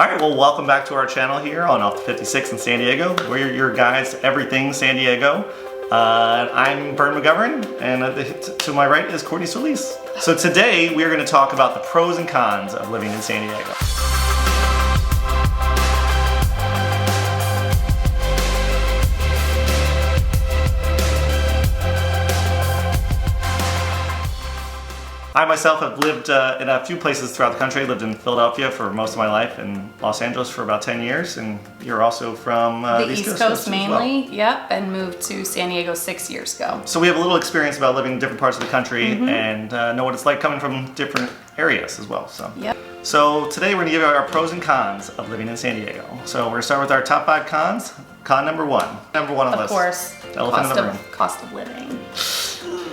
All right, well, welcome back to our channel here on Off the 56 in San Diego. We're your guides to everything San Diego. I'm Bern McGovern, and to my right is Courtney Solis. So today we are going to talk about the pros and cons of living in San Diego. I myself have lived in a few places throughout the country. I lived in Philadelphia for most of my life and Los Angeles for about 10 years. And you're also from the East Coast mainly, well. Yep, and moved to San Diego 6 years ago. So we have a little experience about living in different parts of the country and know what it's like coming from different areas as well. So today we're going to give you our pros and cons of living in San Diego. So we're going to start with our top 5 cons. Con number one. Number one on the list. Of course, Elephant in the room. Cost of living.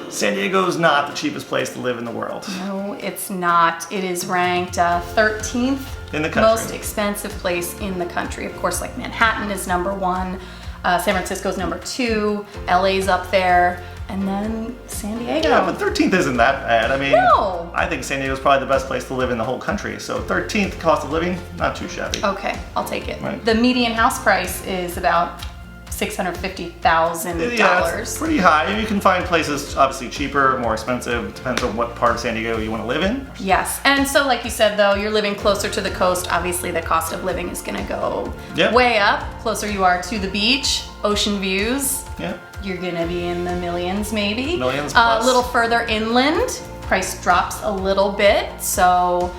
San Diego is not the cheapest place to live in the world. No, it's not. It is ranked 13th in the country. Most expensive place in the country. Of course, like Manhattan is number 1, San Francisco's number 2, LA's up there, and then San Diego. Yeah, but 13th isn't that bad. I mean, no. I think San Diego's probably the best place to live in the whole country. So 13th cost of living, not too shabby. Okay, I'll take it. Right. The median house price is about $650,000. Yeah, it's pretty high. You can find places obviously cheaper, more expensive. Depends on what part of San Diego you want to live in. Yes, and so like you said though, you're living closer to the coast. Obviously the cost of living is going to go way up. Closer you are to the beach, ocean views. Yeah. You're going to be in the millions maybe. Millions plus. A little further inland, price drops a little bit. So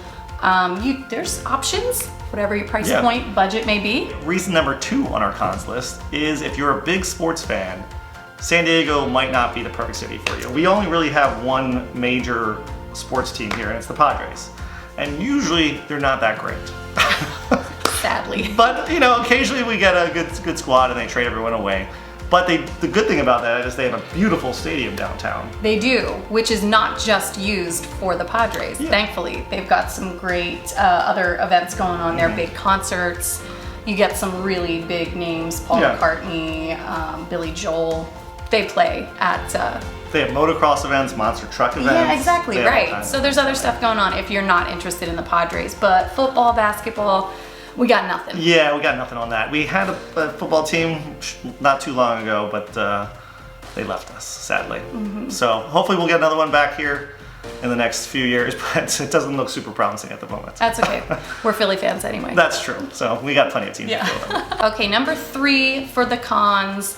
there's options. Whatever your price point budget may be. Reason number 2 on our cons list is if you're a big sports fan, San Diego might not be the perfect city for you. We only really have one major sports team here, and it's the Padres. And usually they're not that great. Sadly. But you know, occasionally we get a good squad and they trade everyone away. But the good thing about that is they have a beautiful stadium downtown. They do, which is not just used for the Padres. Yeah. Thankfully, they've got some great other events going on there, big concerts. You get some really big names, Paul McCartney, Billy Joel. They play at... they have motocross events, monster truck events. Yeah, exactly, right. So there's other stuff going on if you're not interested in the Padres. But football, basketball... we got nothing. Yeah, we got nothing on that. We had a football team not too long ago, but they left us, sadly. So hopefully we'll get another one back here in the next few years, but it doesn't look super promising at the moment. That's okay. We're Philly fans anyway. That's true. So we got plenty of teams to fill in. Okay, number 3 for the cons,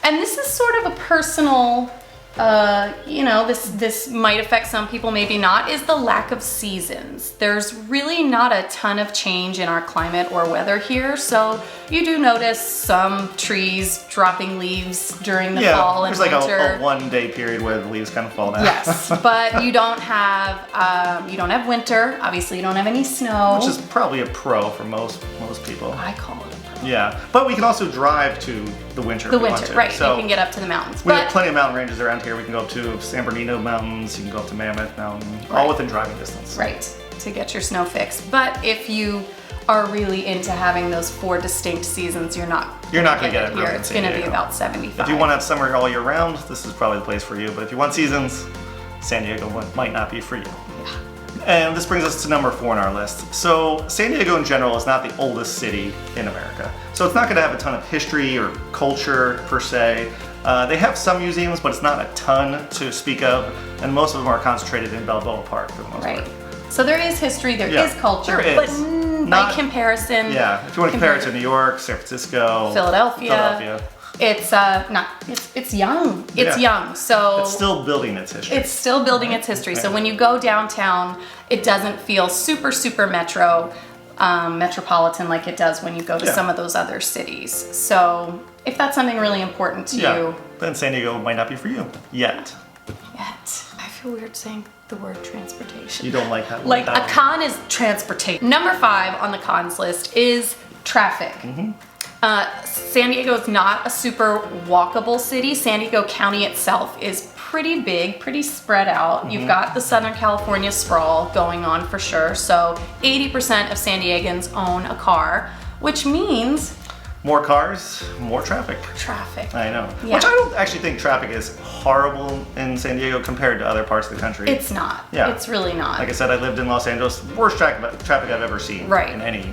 and this is sort of a personal... this might affect some people, maybe not, is the lack of seasons. There's really not a ton of change in our climate or weather here, so you do notice some trees dropping leaves during the fall and winter. There's like a 1-day period where the leaves kind of fall down. Yes, but you don't have winter. Obviously, you don't have any snow. Which is probably a pro for most people. I call it a pro. Yeah, but we can also drive to the winter. Right, so you can get up to the mountains. We have plenty of mountain ranges around here. We can go up to San Bernardino Mountains, you can go up to Mammoth Mountain, all within driving distance. Right, to get your snow fix. But if you are really into having those 4 distinct seasons, you're not going to get it here. It's going to be about 75. If you want to have summer all year round, this is probably the place for you. But if you want seasons, San Diego might not be for you. Yeah. And this brings us to number 4 on our list. So San Diego in general is not the oldest city in America. So it's not going to have a ton of history or culture per se. They have some museums, but it's not a ton to speak of. And most of them are concentrated in Balboa Park for the most part. So there is history, there is culture, but by comparison. Yeah, if you want to compare it to New York, San Francisco, Philadelphia. It's it's young. It's young. So it's still building its history. It's still building its history. So when you go downtown, it doesn't feel super metropolitan like it does when you go to some of those other cities. So if that's something really important to you, then San Diego might not be for you yet. I feel weird saying the word transportation. You don't like that? Like a con is transportation. Number 5 on the cons list is traffic. San Diego is not a super walkable city. San Diego County itself is pretty big, pretty spread out. You've got the Southern California sprawl going on for sure. So 80% of San Diegans own a car, which means more cars, more traffic. I know. Yeah. Which I don't actually think traffic is horrible in San Diego compared to other parts of the country. It's not. It's really not. Like I said, I lived in Los Angeles. Worst traffic I've ever seen in any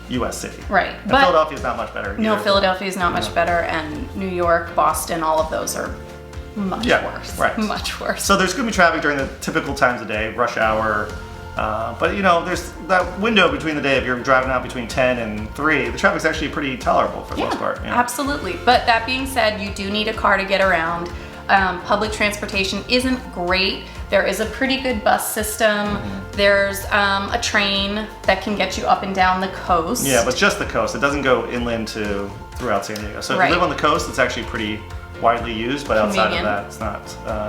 U.S. city. Right. And But Philadelphia is not much better. no, either. Philadelphia is not much better, and New York, Boston, all of those are much worse. Right. Much worse. So there's going to be traffic during the typical times of day, rush hour. But you know, there's that window between the day. If you're driving out between 10 and 3, the traffic's actually pretty tolerable for the most part. Yeah. Absolutely. But that being said, you do need a car to get around. Public transportation isn't great. There is a pretty good bus system. There's a train that can get you up and down the coast. Yeah, but just the coast. It doesn't go inland to throughout San Diego. So if you live on the coast, it's actually pretty widely used, but outside of that, it's not.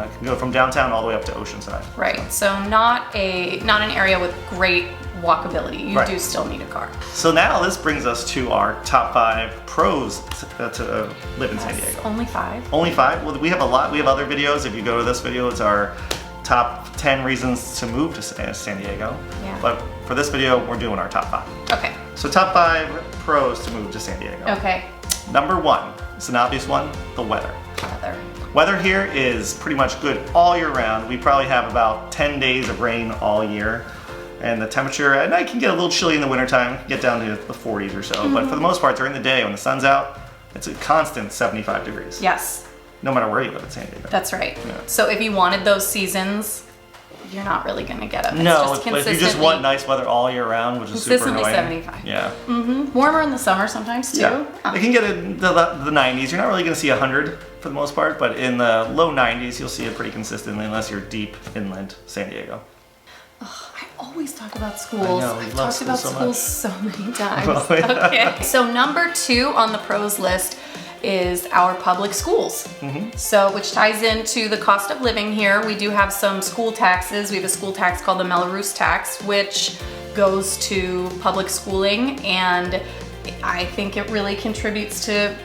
It can go from downtown all the way up to Oceanside. Right. So not an area with great walkability. You do still need a car. So now this brings us to our top 5 pros to live in San Diego. Only 5. Only 5? Well, we have a lot. We have other videos. If you go to this video, it's our top 10 reasons to move to San Diego. Yeah. But for this video, we're doing our top 5. Okay. So top 5 pros to move to San Diego. Okay. Number 1, it's an obvious one, the weather. Weather here is pretty much good all year round. We probably have about 10 days of rain all year. And the temperature at night can get a little chilly in the wintertime. It can get down to the 40s or so. But for the most part, during the day when the sun's out, it's a constant 75 degrees. Yes. No matter where you live in San Diego. That's right. Yeah. So if you wanted those seasons, you're not really going to get them. No, but if you just want nice weather all year round, which is super annoying. Consistently 75. Yeah. Warmer in the summer sometimes too. Yeah. It can get in the 90s. You're not really going to see 100 for the most part, but in the low 90s, you'll see it pretty consistently unless you're deep inland San Diego. I always talk about schools. I know, I've talked about so schools so many times. Oh, yeah. Okay. So number 2 on the pros list is our public schools. So which ties into the cost of living here. We do have some school taxes. We have a school tax called the Melrose tax, which goes to public schooling, and I think it really contributes to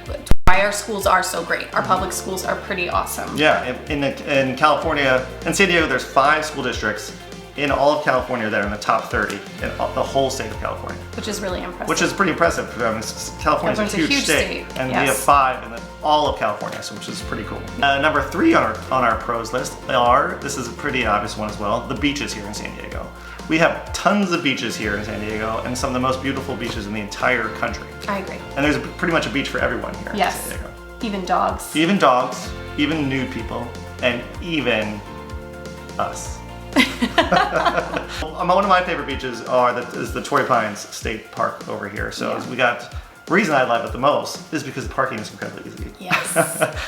why our schools are so great. Our public schools are pretty awesome. Yeah, in California, in San Diego, there's 5 school districts in all of California that are in the top 30 in the whole state of California. Which is really impressive. Which is pretty impressive. I mean, California's a huge state. And we have 5 in all of California, so which is pretty cool. Number 3 on our pros list this is a pretty obvious one as well, the beaches here in San Diego. We have tons of beaches here in San Diego, and some of the most beautiful beaches in the entire country. I agree. And there's pretty much a beach for everyone here in San Diego. Even dogs. Even dogs, even nude people, and even us. One of my favorite beaches is the Torrey Pines State Park over here. So the reason I love it the most is because the parking is incredibly easy. Yes.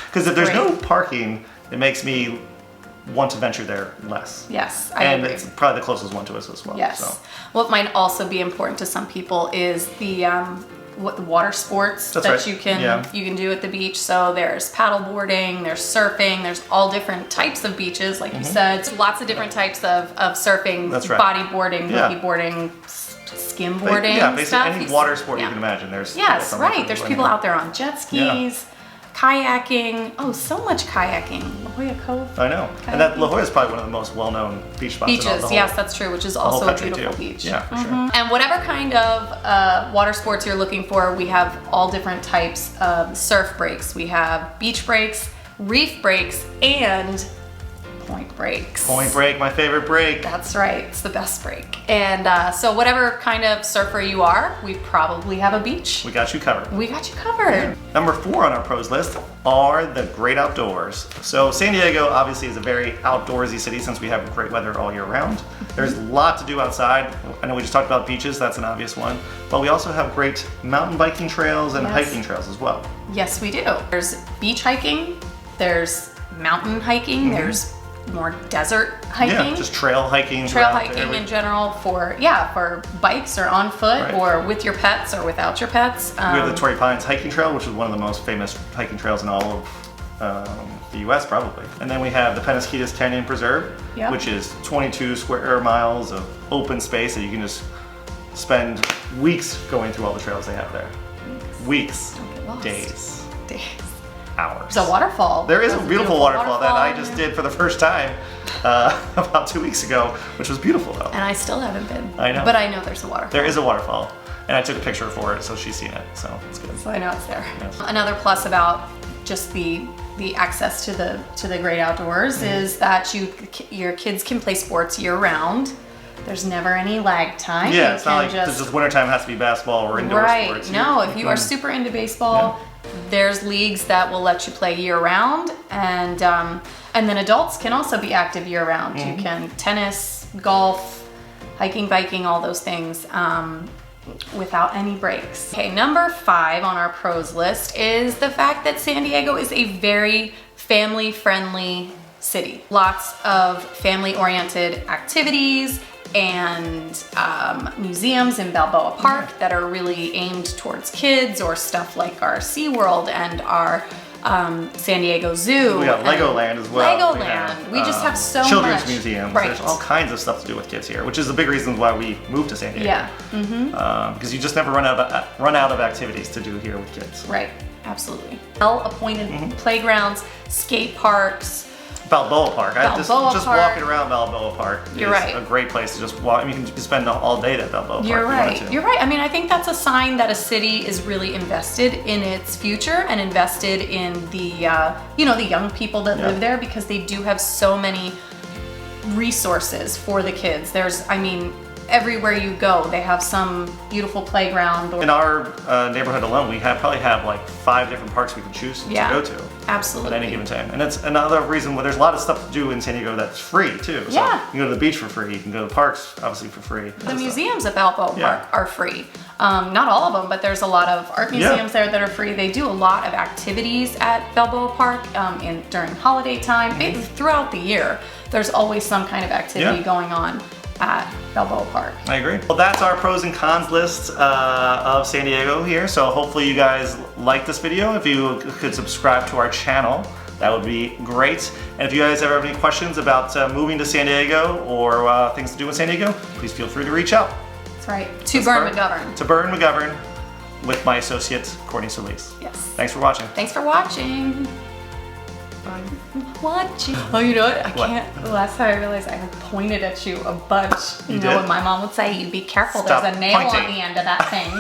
Because if there's no parking, it makes me want to venture there less. Yes, I agree. And it's probably the closest one to us as well. Yes. So. What might also be important to some people is the water sports that you can do at the beach. So there's paddle boarding, there's surfing, there's all different types of beaches, like you said. So lots of different types of surfing, bodyboarding, boogie boarding, skimboarding. Yeah, basically any water sport you can imagine. There's There's people out there on jet skis. Kayaking. Oh, so much kayaking. La Jolla Cove. I know. Kayaking. And that La Jolla is probably one of the most well-known beach spots. Beaches, yes, that's true, which is also a beautiful beach. Yeah, for sure. And whatever kind of water sports you're looking for, we have all different types of surf breaks. We have beach breaks, reef breaks, and point breaks. Point break, my favorite break. That's right, it's the best break. And so whatever kind of surfer you are, we probably have a beach. We got you covered. We got you covered. Number 4 on our pros list are the great outdoors. So San Diego obviously is a very outdoorsy city since we have great weather all year round. There's a lot to do outside. I know we just talked about beaches, that's an obvious one. But we also have great mountain biking trails and hiking trails as well. Yes, we do. There's beach hiking, there's mountain hiking, there's more desert hiking. Yeah, just trail hiking. Trail hiking in general for bikes or on foot or with your pets or without your pets. We have the Torrey Pines hiking trail, which is one of the most famous hiking trails in all of the US probably. And then we have the Penasquitos Canyon Preserve, which is 22 square miles of open space that you can just spend weeks going through all the trails they have there. Weeks. Don't get lost. Days. Hours. There's a waterfall. There is a beautiful waterfall that I just did for the first time about 2 weeks ago, which was beautiful though. And I still haven't been. I know. But I know there's a waterfall. There is a waterfall. And I took a picture for it, so she's seen it, so it's good. So I know it's there. Yes. Another plus about just the access to the great outdoors is that your kids can play sports year round. There's never any lag time. Yeah, You it's not like can this wintertime has to be basketball or indoor Right. sports. No, if you are super into baseball, there's leagues that will let you play year round, and then adults can also be active year round. You can tennis, golf, hiking, biking, all those things. Without any breaks. Okay, number 5 on our pros list is the fact that San Diego is a very family-friendly city. Lots of family-oriented activities and museums in Balboa Park that are really aimed towards kids, or stuff like our SeaWorld and our San Diego Zoo. We got Legoland as well. Legoland. We just have so children's much. museums. Right. There's all kinds of stuff to do with kids here, which is a big reason why we moved to San Diego. Yeah. Because you just never run out of activities to do here with kids. Right. Absolutely. Well-appointed playgrounds, skate parks. Balboa Park. Just Park. walking around Balboa Park You're is right. a great place to just walk. I mean, you can spend all day at Balboa Park. You're if you wanted right. to. You're right. I mean, I think that's a sign that a city is really invested in its future and invested in the the young people that live there, because they do have so many resources for the kids. Everywhere you go, they have some beautiful playground. In our neighborhood alone, we probably have like 5 different parks we can choose to go to. Absolutely. At any given time. And that's another reason why there's a lot of stuff to do in San Diego that's free too. So Yeah. you can go to the beach for free, you can go to parks obviously for free. The museums at Balboa Park are free. Not all of them, but there's a lot of art museums there that are free. They do a lot of activities at Balboa Park during holiday time. Throughout the year, there's always some kind of activity going on at Balboa Park. I agree. Well, that's our pros and cons list of San Diego here. So hopefully you guys like this video. If you could subscribe to our channel, that would be great. And if you guys ever have any questions about moving to San Diego or things to do in San Diego, please feel free to reach out. That's right. To Bern McGovern. To Bern McGovern with my associate, Courtney Solis. Yes. Thanks for watching. Thanks for watching. Watching. Oh, you know what? I can't. The last time I realized I had pointed at you a bunch. You know did? what my mom would say? You be careful. Stop There's a nail pointing. on the end of that thing.